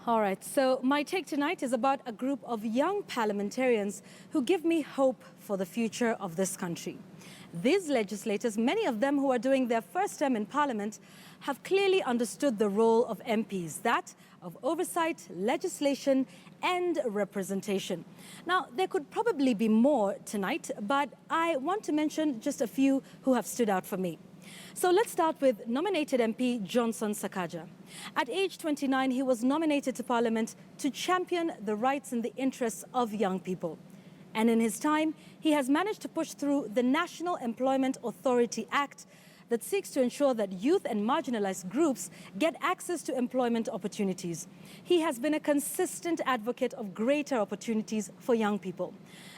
All right, so my take tonight is about a group of young parliamentarians who give me hope for the future of this country. These legislators, many of them who are doing their first term in Parliament, have clearly understood the role of MPs, that of oversight, legislation and representation. Now, there could probably be more tonight, but I want to mention just a few who have stood out for me. So let's start with nominated MP Johnson Sakaja. At age 29, he was nominated to Parliament to champion the rights and the interests of young people. And in his time, he has managed to push through the National Employment Authority Act that seeks to ensure that youth and marginalized groups get access to employment opportunities. He has been a consistent advocate of greater opportunities for young people.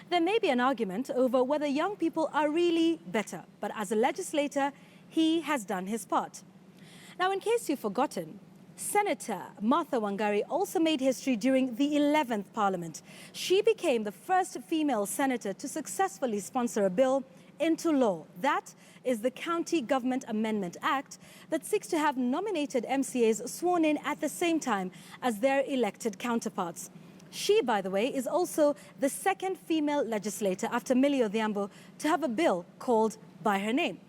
There may be an argument over whether young people are really better, but as a legislator, he has done his part. Now, in case you've forgotten, Senator Martha Wangari also made history during the 11th Parliament. She became the first female senator to successfully sponsor a bill into law. That is the County Government Amendment Act that seeks to have nominated MCAs sworn in at the same time as their elected counterparts. She, by the way, is also the second female legislator after Millie Odhiambo to have a bill called by her name.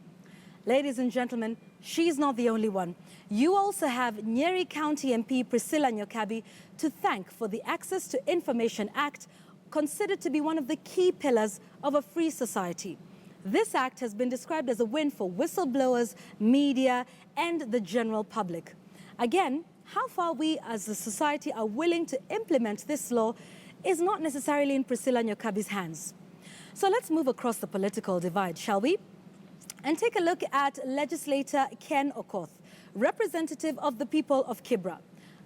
Ladies and gentlemen, she's not the only one. You also have Nyeri County MP Priscilla Nyokabi to thank for the Access to Information Act, considered to be one of the key pillars of a free society. This act has been described as a win for whistleblowers, media, and the general public. Again, how far we as a society are willing to implement this law is not necessarily in Priscilla Nyokabi's hands. So let's move across the political divide, shall we? And take a look at legislator Ken Okoth, representative of the people of Kibra.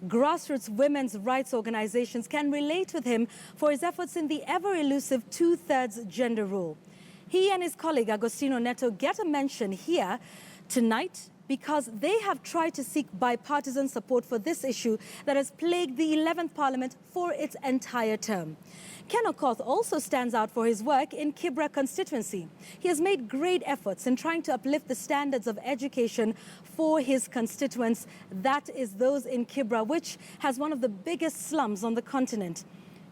Grassroots women's rights organizations can relate with him for his efforts in the ever-elusive two-thirds gender rule. He and his colleague Agostino Neto get a mention here tonight because they have tried to seek bipartisan support for this issue that has plagued the 11th Parliament for its entire term. Ken Okoth also stands out for his work in Kibra constituency. He has made great efforts in trying to uplift the standards of education for his constituents, that is those in Kibra, which has one of the biggest slums on the continent.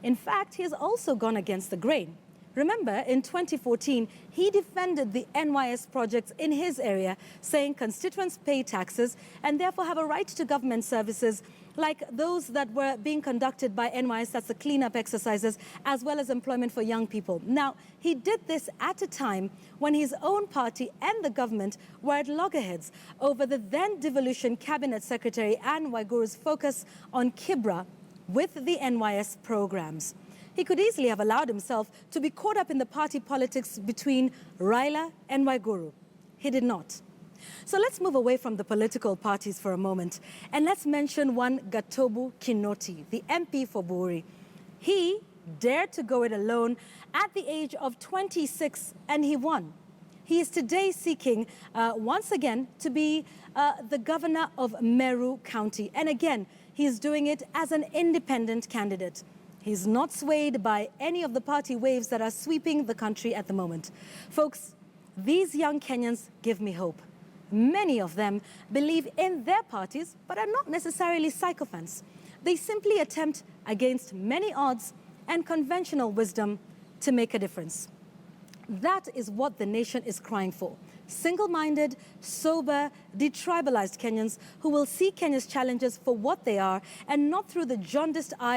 In fact, he has also gone against the grain. Remember, in 2014, he defended the NYS projects in his area, saying constituents pay taxes and therefore have a right to government services like those that were being conducted by NYS, that's the cleanup exercises, as well as employment for young people. Now, he did this at a time when his own party and the government were at loggerheads over the then devolution Cabinet Secretary Anne Waiguru's focus on Kibra with the NYS programs. He could easily have allowed himself to be caught up in the party politics between Raila and Waiguru. He did not. So let's move away from the political parties for a moment and let's mention one Gatobu Kinoti, the MP for Buri. He dared to go it alone at the age of 26 and he won. He is today seeking once again to be the governor of Meru County. And again, he is doing it as an independent candidate. He's not swayed by any of the party waves that are sweeping the country at the moment. Folks, these young Kenyans give me hope. Many of them believe in their parties, but are not necessarily sycophants. They simply attempt against many odds and conventional wisdom to make a difference. That is what the nation is crying for. Single-minded, sober, detribalized Kenyans who will see Kenya's challenges for what they are and not through the jaundiced eyes